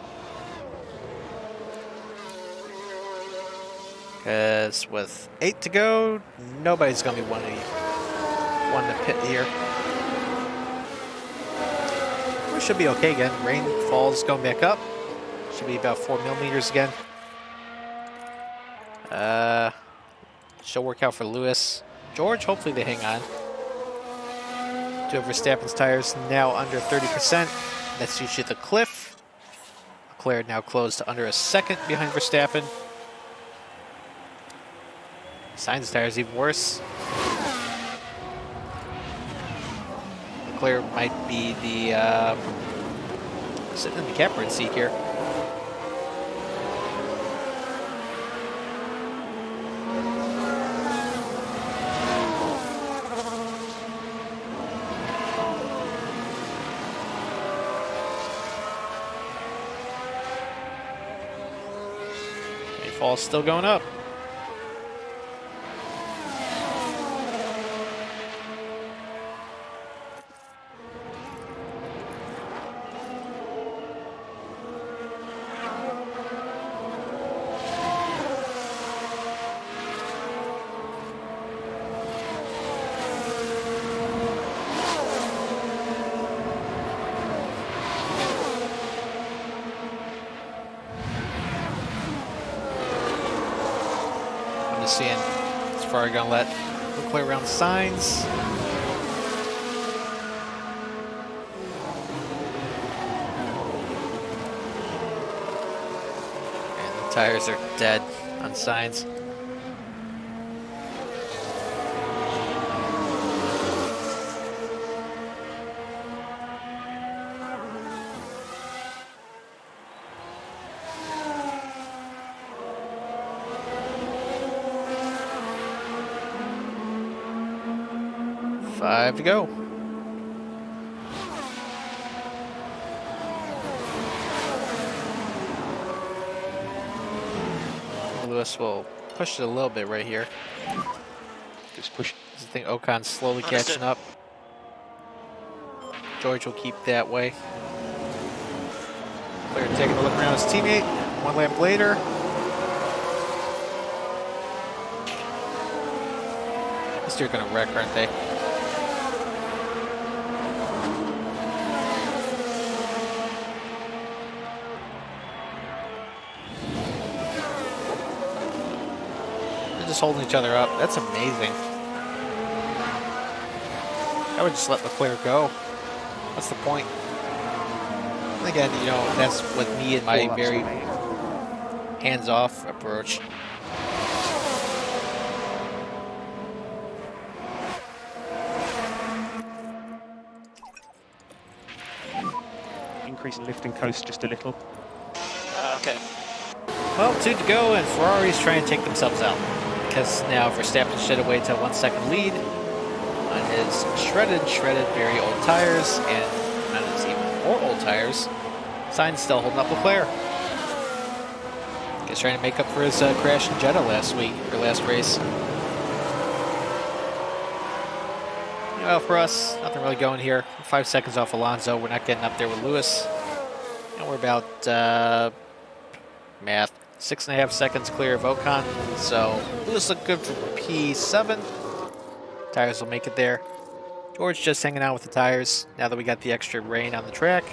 Because with 8 to go, nobody's going to be one to pit here. We should be okay again. Rainfall's going back up. Should be about 4 millimeters again. Should work out for Lewis. George, hopefully they hang on. Two of Verstappen's tires now under 30%. That's usually the cliff. Leclerc now closed to under a second behind Verstappen. Sainz's tires even worse. Leclerc might be the sitting in the catbird seat here. Fall's still going up. Seeing as far as gonna let Leclerc around Sainz. And the tires are dead on Sainz. Five to go. Lewis will push it a little bit right here. Just push. I think Ocon's slowly catching up. George will keep that way. Leclerc taking a look around his teammate. One lap later. They're gonna wreck, aren't they? Just holding each other up. That's amazing. I would just let Leclerc go. What's the point? And again, you know, that's with me and my very hands-off approach. Increase in lift and coast just a little. Okay. Well, 2 to go, and Ferrari's trying to take themselves out. Because now Verstappen shed away to a 1 second lead on his shredded, very old tires, and on his even more old tires. Sainz still holding up Leclerc. He's trying to make up for his crash in Jeddah last race. Well, for us, nothing really going here. 5 seconds off Alonso. We're not getting up there with Lewis. And we're about, math, 6.5 seconds clear of Ocon. So Lewis looked good for P7. Tires will make it there. George just hanging out with the tires now that we got the extra rain on the track.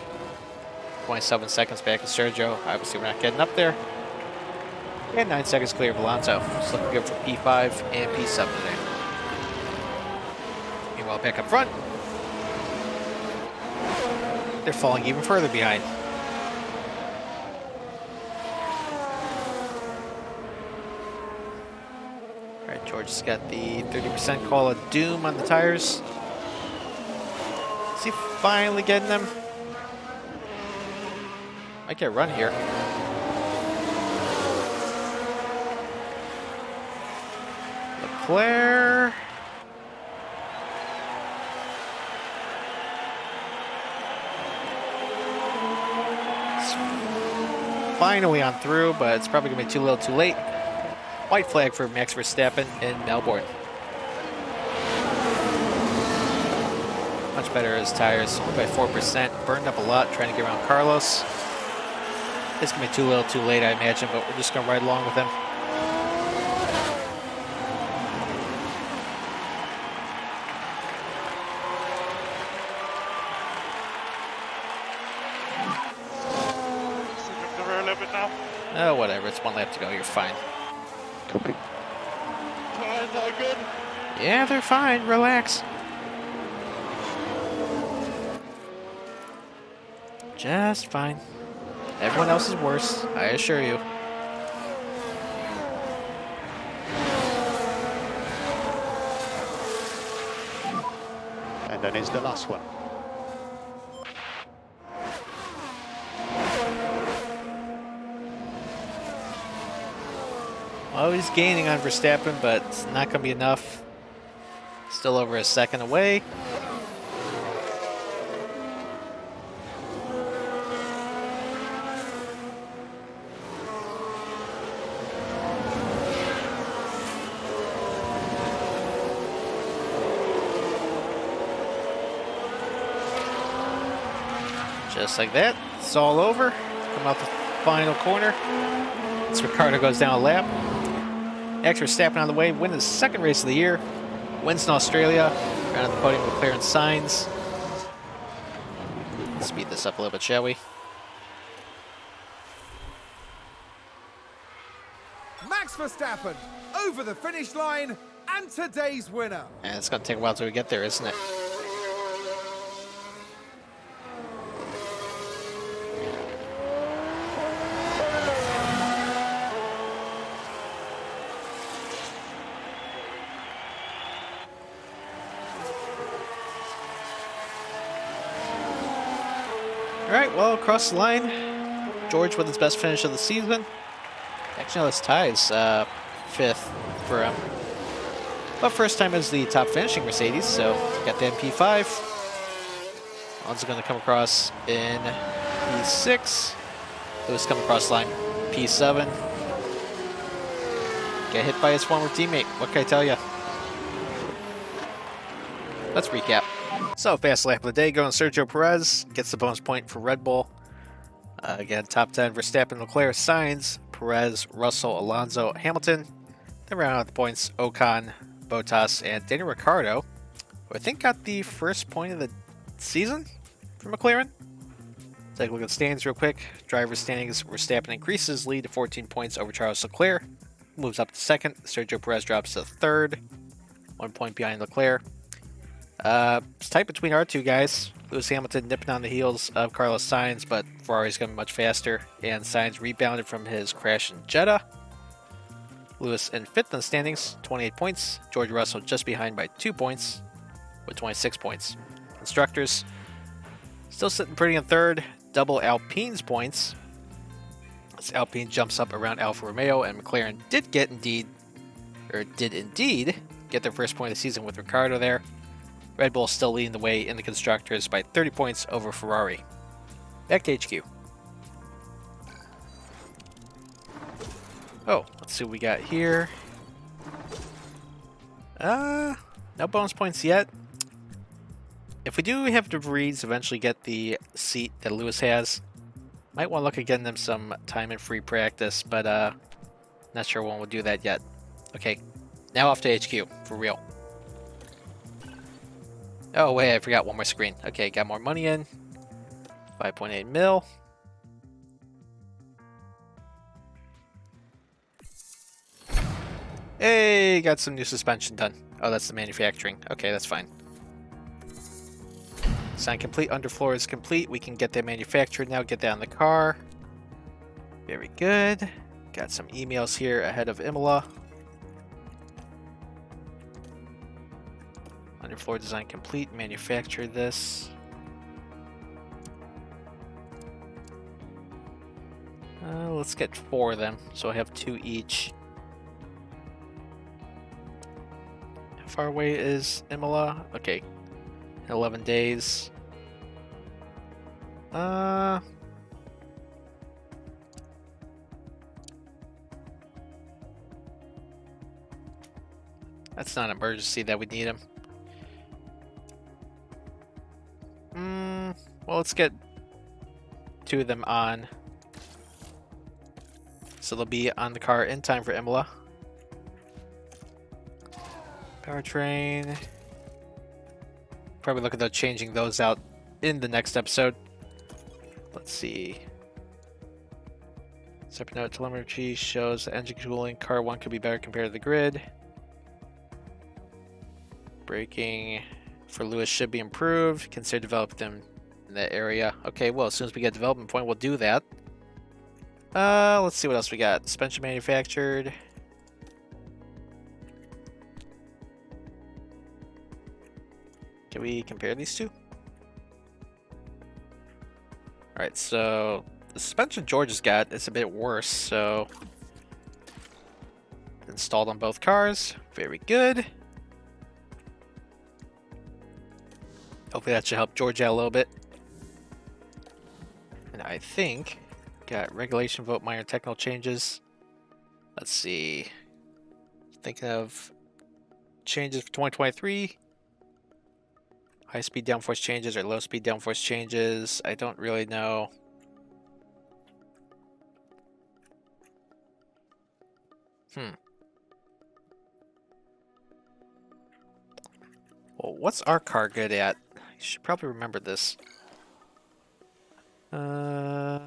27 seconds back to Sergio. Obviously, we're not getting up there. And 9 seconds clear of Alonso. It's looking good for P5 and P7 today. Meanwhile, back up front, they're falling even further behind. All right, George has got the 30% call of doom on the tires. Is he finally getting them? Might get run here. Leclerc. Finally on through, but it's probably going to be too little too late. White flag for Max Verstappen in Melbourne. Much better his tires, only by 4%. Burned up a lot trying to get around Carlos. It's going to be too little too late, I imagine, but we're just going to ride along with him. Oh, whatever. It's 1 lap to go. You're fine. Copy. Tires are good. Yeah, they're fine. Relax. Just fine. Everyone else is worse, I assure you. And then is the last one. Well, he's gaining on Verstappen, but it's not going to be enough. Still over a second away. Just like that, it's all over. Come out the final corner. As Ricciardo goes down a lap. Max Verstappen on the way, win his second race of the year. Wins in Australia. Round of the podium, McLaren Sainz. Let's speed this up a little bit, shall we? Max Verstappen over the finish line and today's winner. And it's going to take a while till we get there, isn't it? Alright, well, across the line, George with his best finish of the season. Actually, no, this ties 5th for him. But first time as the top finishing Mercedes, so got the MP5. Alonso going to come across in P6. Lewis coming across the line, P7. Get hit by his former teammate, what can I tell you? Let's recap. So, fast lap of the day going Sergio Perez. Gets the bonus point for Red Bull. Again, top 10, Verstappen, Leclerc, Sainz, Perez, Russell, Alonso, Hamilton. Then round out the points, Ocon, Bottas, and Daniel Ricciardo, who I think got the first point of the season for McLaren. Take a look at the standings real quick. Driver standings, Verstappen increases his lead to 14 points over Charles Leclerc. Moves up to second. Sergio Perez drops to third. 1 point behind Leclerc. It's tight between our two guys. Lewis Hamilton nipping on the heels of Carlos Sainz, but Ferrari's going much faster, and Sainz rebounded from his crash in Jeddah. Lewis in 5th in the standings, 28 points. George Russell just behind by 2 points with 26 points. Constructors still sitting pretty in 3rd, double Alpine's points. As Alpine jumps up around Alfa Romeo, and McLaren did indeed get their first point of the season with Ricciardo there. Red Bull still leading the way in the Constructors by 30 points over Ferrari. Back to HQ. Oh, let's see what we got here. No bonus points yet. If we do have DeVries eventually get the seat that Lewis has, might want to look at getting them some time in free practice, but not sure when we'll do that yet. Okay, now off to HQ, for real. Oh wait, I forgot one more screen. Okay, got more money in. 5.8 mil. Hey, got some new suspension done. Oh, that's the manufacturing. Okay, that's fine. Design complete, underfloor is complete. We can get that manufactured now, get that on the car. Very good. Got some emails here ahead of Imola. Underfloor design complete, manufacture this. Let's get 4 of them, so I have 2 each. How far away is Imola? Okay, 11 days. That's not an emergency that we need them. Well, let's get 2 of them on. So they'll be on the car in time for Imola. Powertrain. Probably look at changing those out in the next episode. Let's see. Separate note, telemetry shows the engine cooling car 1 could be better compared to the grid. Braking for Lewis should be improved. Consider developing them in that area. Okay, well, as soon as we get a development point, we'll do that. Let's see what else we got. Suspension manufactured. Can we compare these two? Alright, so the suspension George has got is a bit worse, so installed on both cars. Very good. Hopefully that should help George out a little bit. And I think got regulation vote minor technical changes. Let's see. Thinking of changes for 2023. High speed downforce changes or low speed downforce changes. I don't really know. Well, what's our car good at? You should probably remember this. Guess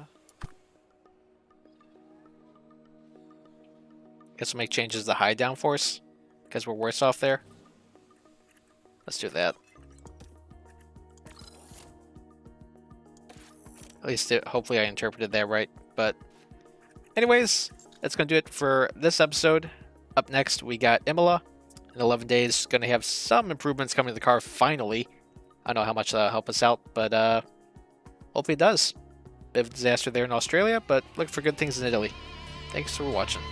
we'll make changes to high downforce because we're worse off there. Let's do that. At least hopefully I interpreted that right. But anyways, that's going to do it for this episode. Up next, we got Imola. In 11 days, going to have some improvements coming to the car finally. I don't know how much that'll help us out, but hopefully it does. Bit of a disaster there in Australia, but look for good things in Italy. Thanks for watching.